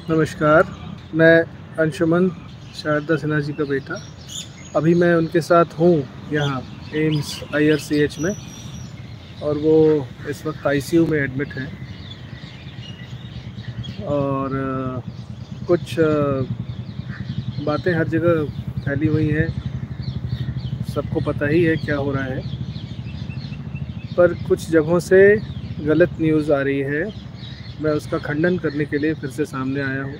नमस्कार, मैं अंशुमन शारदा सिन्हा जी का बेटा। अभी मैं उनके साथ हूँ यहाँ एम्स IRCH में, और वो इस वक्त ICU में एडमिट हैं। और कुछ बातें हर जगह फैली हुई हैं, सबको पता ही है क्या हो रहा है, पर कुछ जगहों से गलत न्यूज़ आ रही है। मैं उसका खंडन करने के लिए फिर से सामने आया हूँ।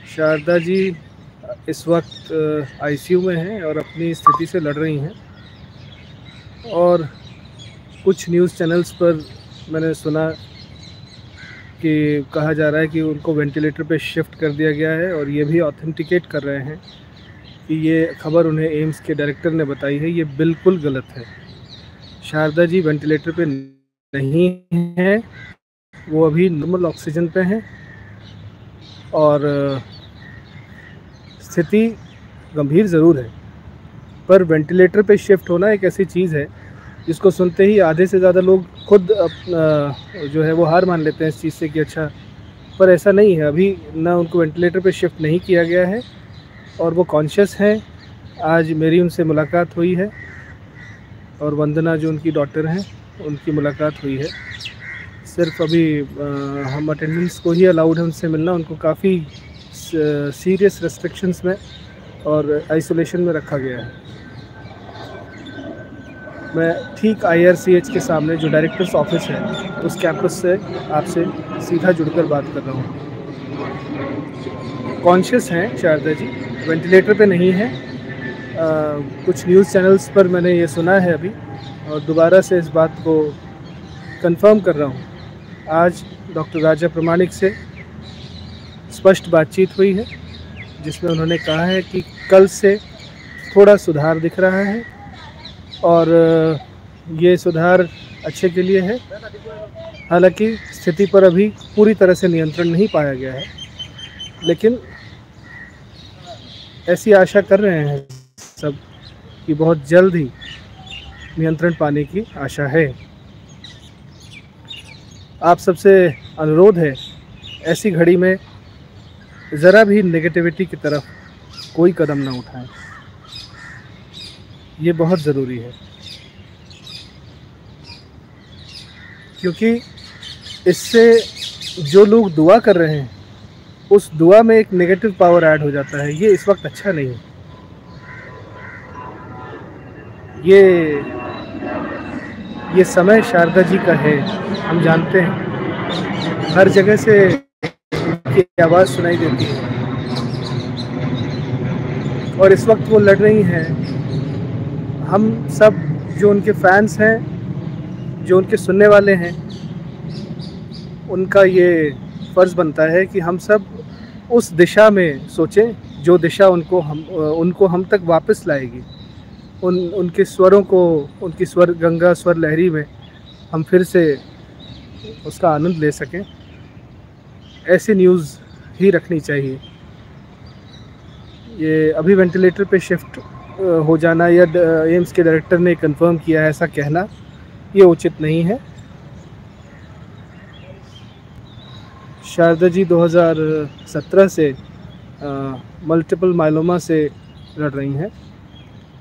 शारदा जी इस वक्त ICU में हैं और अपनी स्थिति से लड़ रही हैं। और कुछ न्यूज़ चैनल्स पर मैंने सुना कि कहा जा रहा है कि उनको वेंटिलेटर पे शिफ्ट कर दिया गया है, और ये भी ऑथेंटिकेट कर रहे हैं कि ये खबर उन्हें एम्स के डायरेक्टर ने बताई है। ये बिल्कुल गलत है। शारदा जी वेंटिलेटर पे नहीं हैं, वो अभी नॉर्मल ऑक्सीजन पे हैं, और स्थिति गंभीर ज़रूर है। पर वेंटिलेटर पे शिफ्ट होना एक ऐसी चीज़ है जिसको सुनते ही आधे से ज़्यादा लोग खुद अपना जो है वो हार मान लेते हैं इस चीज़ से कि अच्छा, पर ऐसा नहीं है। अभी ना उनको वेंटिलेटर पे शिफ्ट नहीं किया गया है और वो कॉन्शियस हैं। आज मेरी उनसे मुलाकात हुई है, और वंदना जो उनकी डॉटर हैं उनकी मुलाकात हुई है। सिर्फ अभी हम अटेंडेंस को ही अलाउड है उनसे मिलना। उनको काफ़ी सीरियस रेस्ट्रिक्शंस में और आइसोलेशन में रखा गया है। मैं ठीक IRCH के सामने जो डायरेक्टर्स ऑफिस है उस कैंपस से आपसे सीधा जुड़कर बात कर रहा हूँ। कॉन्शियस हैं शारदा जी, वेंटिलेटर पे नहीं हैं। कुछ न्यूज़ चैनल्स पर मैंने ये सुना है अभी, और दोबारा से इस बात को कंफर्म कर रहा हूँ। आज डॉक्टर राजा प्रमाणिक से स्पष्ट बातचीत हुई है, जिसमें उन्होंने कहा है कि कल से थोड़ा सुधार दिख रहा है, और ये सुधार अच्छे के लिए है। हालांकि स्थिति पर अभी पूरी तरह से नियंत्रण नहीं पाया गया है, लेकिन ऐसी आशा कर रहे हैं सब कि बहुत जल्द ही नियंत्रण पाने की आशा है। आप सबसे अनुरोध है, ऐसी घड़ी में ज़रा भी नेगेटिविटी की तरफ कोई कदम ना उठाएं। ये बहुत ज़रूरी है, क्योंकि इससे जो लोग दुआ कर रहे हैं उस दुआ में एक नेगेटिव पावर ऐड हो जाता है। ये इस वक्त अच्छा नहीं है। ये समय शारदा जी का है, हम जानते हैं। हर जगह से उनकी आवाज़ सुनाई देती है, और इस वक्त वो लड़ रही हैं। हम सब जो उनके फैंस हैं, जो उनके सुनने वाले हैं, उनका ये फ़र्ज़ बनता है कि हम सब उस दिशा में सोचें जो दिशा उनको हम तक वापस लाएगी। उनके स्वरों को, उनकी स्वर गंगा स्वर लहरी में हम फिर से उसका आनंद ले सकें। ऐसी न्यूज़ ही रखनी चाहिए। ये अभी वेंटिलेटर पे शिफ्ट हो जाना या एम्स के डायरेक्टर ने कंफर्म किया है ऐसा कहना, ये उचित नहीं है। शारदा जी 2017 से मल्टीपल माइलोमा से लड़ रही हैं।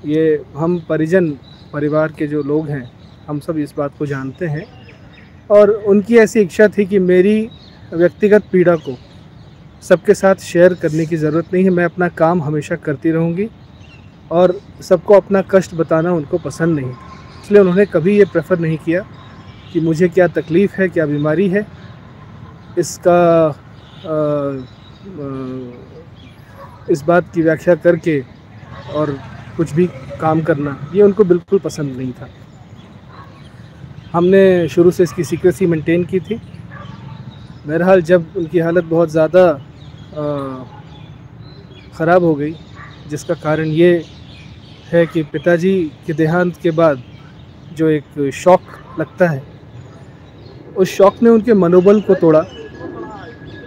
ये हम परिवार के जो लोग हैं, हम सब इस बात को जानते हैं, और उनकी ऐसी इच्छा थी कि मेरी व्यक्तिगत पीड़ा को सबके साथ शेयर करने की ज़रूरत नहीं है। मैं अपना काम हमेशा करती रहूँगी, और सबको अपना कष्ट बताना उनको पसंद नहीं, इसलिए उन्होंने कभी ये प्रेफर नहीं किया कि मुझे क्या तकलीफ़ है, क्या बीमारी है, इसका इस बात की व्याख्या करके और कुछ भी काम करना, ये उनको बिल्कुल पसंद नहीं था। हमने शुरू से इसकी सीक्रेसी मेंटेन की थी। बहरहाल जब उनकी हालत बहुत ज़्यादा ख़राब हो गई, जिसका कारण ये है कि पिताजी के देहांत के बाद जो एक शॉक लगता है, उस शॉक ने उनके मनोबल को तोड़ा।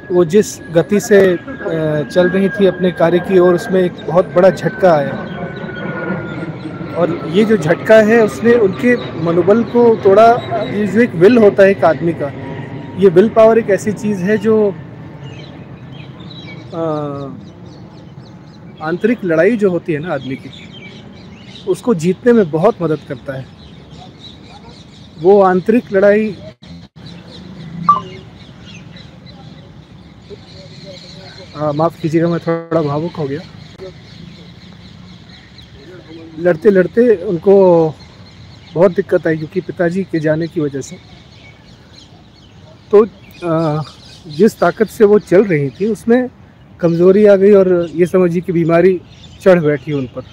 वो जिस गति से चल रही थी अपने कार्य की ओर, उसमें एक बहुत बड़ा झटका आया, और ये जो झटका है उसने उनके मनोबल को तोड़ा। ये जो एक विल होता है एक आदमी का, ये विल पावर एक ऐसी चीज़ है जो आंतरिक लड़ाई जो होती है ना आदमी की, उसको जीतने में बहुत मदद करता है। वो आंतरिक लड़ाई माफ़ कीजिएगा, मैं थोड़ा भावुक हो गया। लड़ते लड़ते उनको बहुत दिक्कत आई क्योंकि पिताजी के जाने की वजह से। तो जिस ताकत से वो चल रही थी उसमें कमज़ोरी आ गई और ये समझिए कि बीमारी चढ़ बैठी उन पर।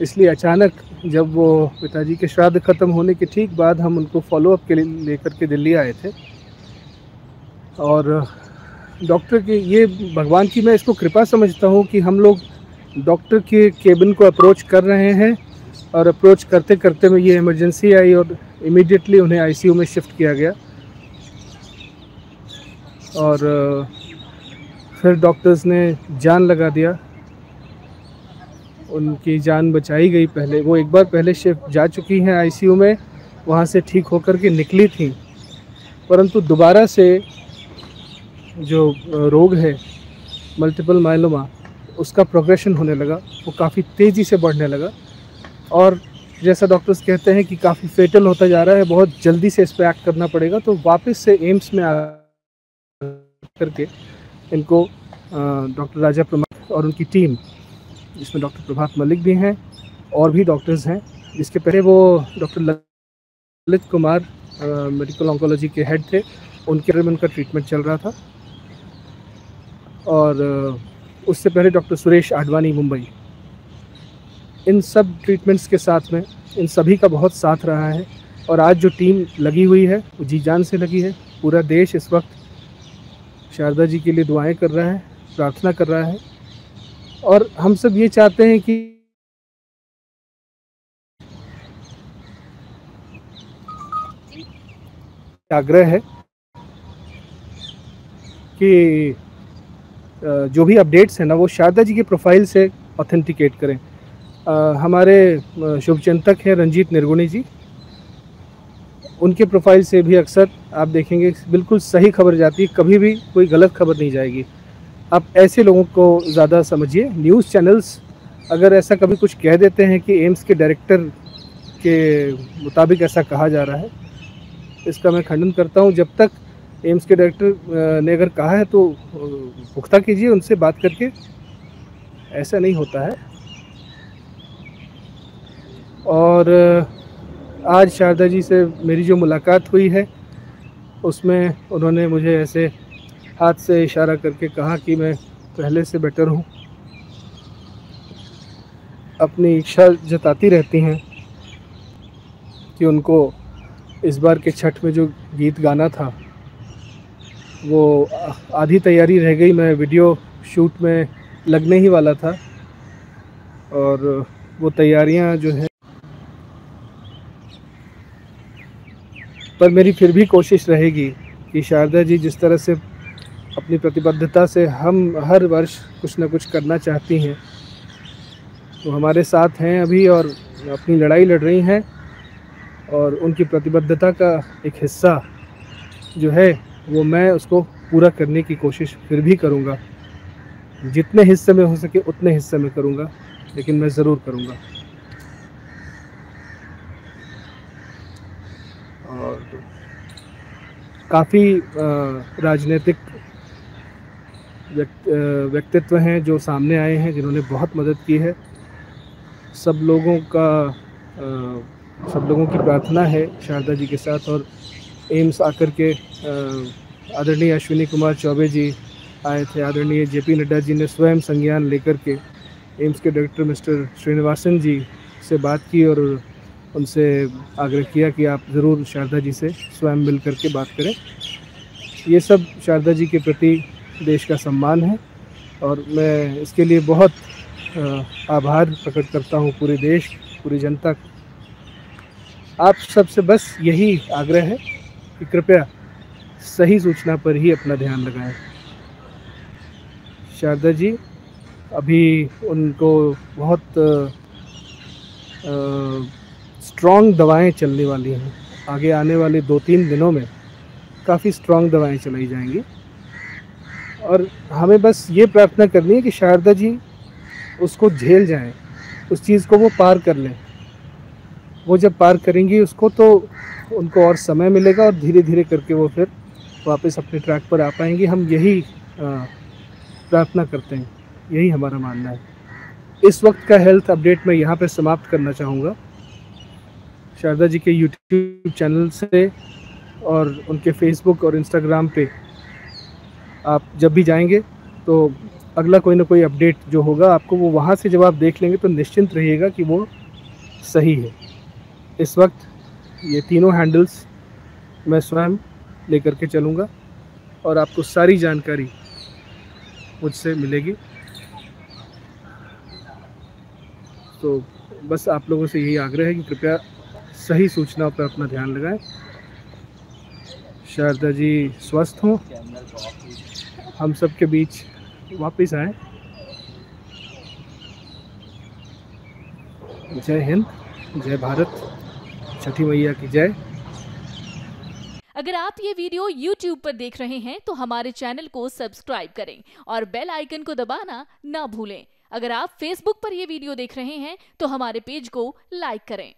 इसलिए अचानक जब वो पिताजी के श्राद्ध ख़त्म होने के ठीक बाद हम उनको फॉलोअप के लिए लेकर के दिल्ली आए थे। और डॉक्टर की ये भगवान की मैं इसको कृपा समझता हूँ कि हम लोग डॉक्टर के केबिन को अप्रोच कर रहे हैं और अप्रोच करते करते में ये इमरजेंसी आई और इमीडिएटली उन्हें आईसीयू में शिफ्ट किया गया। और फिर डॉक्टर्स ने जान लगा दिया, उनकी जान बचाई गई। पहले वो एक बार पहले शिफ्ट जा चुकी हैं आईसीयू में, वहाँ से ठीक होकर के निकली थी, परंतु दोबारा से जो रोग है मल्टीपल मायलोमा, उसका प्रोग्रेशन होने लगा, वो काफ़ी तेज़ी से बढ़ने लगा और जैसा डॉक्टर्स कहते हैं कि काफ़ी फेटल होता जा रहा है, बहुत जल्दी से इस पर एक्ट करना पड़ेगा। तो वापस से एम्स में आ करके इनको डॉक्टर राजा प्रमाद और उनकी टीम, जिसमें डॉक्टर प्रभात मलिक भी हैं और भी डॉक्टर्स हैं, जिसके पहले वो doctor Lalit Kumar medical oncology के हेड थे, उनके में उनका ट्रीटमेंट चल रहा था। और उससे पहले डॉक्टर सुरेश आडवाणी मुंबई। इन सब ट्रीटमेंट्स के साथ में इन सभी का बहुत साथ रहा है और आज जो टीम लगी हुई है वो जी जान से लगी है। पूरा देश इस वक्त शारदा जी के लिए दुआएं कर रहा है, प्रार्थना कर रहा है और हम सब ये चाहते हैं कि आग्रह है कि जो भी अपडेट्स हैं ना वो शारदा जी के प्रोफाइल से ऑथेंटिकेट करें। हमारे शुभचिंतक हैं रंजीत निर्गुणी जी, उनके प्रोफाइल से भी अक्सर आप देखेंगे बिल्कुल सही खबर जाती है, कभी भी कोई गलत खबर नहीं जाएगी। आप ऐसे लोगों को ज़्यादा समझिए। न्यूज़ चैनल्स अगर ऐसा कभी कुछ कह देते हैं कि एम्स के डायरेक्टर के मुताबिक ऐसा कहा जा रहा है, इसका मैं खंडन करता हूं। जब तक एम्स के डायरेक्टर ने अगर कहा है तो पुख्ता कीजिए उनसे बात करके, ऐसा नहीं होता है। और आज शारदा जी से मेरी जो मुलाकात हुई है उसमें उन्होंने मुझे ऐसे हाथ से इशारा करके कहा कि मैं पहले से बेटर हूँ। अपनी इच्छा जताती रहती हैं कि उनको इस बार के छठ में जो गीत गाना था वो आधी तैयारी रह गई। मैं वीडियो शूट में लगने ही वाला था और वो तैयारियां जो है, पर मेरी फिर भी कोशिश रहेगी कि शारदा जी जिस तरह से अपनी प्रतिबद्धता से हम हर वर्ष कुछ ना कुछ करना चाहती हैं, तो हमारे साथ हैं अभी और अपनी लड़ाई लड़ रही हैं और उनकी प्रतिबद्धता का एक हिस्सा जो है वो मैं उसको पूरा करने की कोशिश फिर भी करूँगा। जितने हिस्से में हो सके उतने हिस्से में करूँगा, लेकिन मैं ज़रूर करूँगा। और काफ़ी राजनीतिक व्यक्तित्व हैं जो सामने आए हैं जिन्होंने बहुत मदद की है। सब लोगों की प्रार्थना है शारदा जी के साथ। और एम्स आकर के आदरणीय अश्विनी कुमार चौबे जी आए थे, आदरणीय जेपी नड्डा जी ने स्वयं संज्ञान लेकर के एम्स के डायरेक्टर मिस्टर श्रीनिवासन जी से बात की और उनसे आग्रह किया कि आप ज़रूर शारदा जी से स्वयं मिल कर के बात करें। ये सब शारदा जी के प्रति देश का सम्मान है और मैं इसके लिए बहुत आभार प्रकट करता हूँ पूरे देश, पूरी जनता का। आप सबसे बस यही आग्रह है कि कृपया सही सूचना पर ही अपना ध्यान लगाएं। शारदा जी अभी उनको बहुत स्ट्रॉन्ग दवाएं चलने वाली हैं। आगे आने वाले 2-3 दिनों में काफ़ी स्ट्रॉन्ग दवाएं चलाई जाएंगी। और हमें बस ये प्रार्थना करनी है कि शारदा जी उसको झेल जाएं, उस चीज़ को वो पार कर लें। वो जब पार करेंगी उसको तो उनको और समय मिलेगा और धीरे धीरे करके वो फिर वापस अपने ट्रैक पर आ पाएंगी। हम यही प्रार्थना करते हैं, यही हमारा मानना है। इस वक्त का हेल्थ अपडेट मैं यहाँ पे समाप्त करना चाहूँगा। शारदा जी के यूट्यूब चैनल से और उनके फेसबुक और इंस्टाग्राम पे आप जब भी जाएंगे तो अगला कोई ना कोई अपडेट जो होगा आपको वो वहाँ से जब आप देख लेंगे तो निश्चिंत रहिएगा कि वो सही है। इस वक्त ये तीनों हैंडल्स मैं स्वयं लेकर के चलूँगा और आपको सारी जानकारी मुझसे मिलेगी। तो बस आप लोगों से यही आग्रह है कि कृपया सही सूचनाओं पर अपना ध्यान लगाएं। शारदा जी स्वस्थ हों, हम सब के बीच वापस आए। जय हिंद, जय भारत, छठी मैया की जय। अगर आप ये वीडियो YouTube पर देख रहे हैं तो हमारे चैनल को सब्सक्राइब करें और बेल आइकन को दबाना ना भूलें। अगर आप Facebook पर ये वीडियो देख रहे हैं तो हमारे पेज को लाइक करें।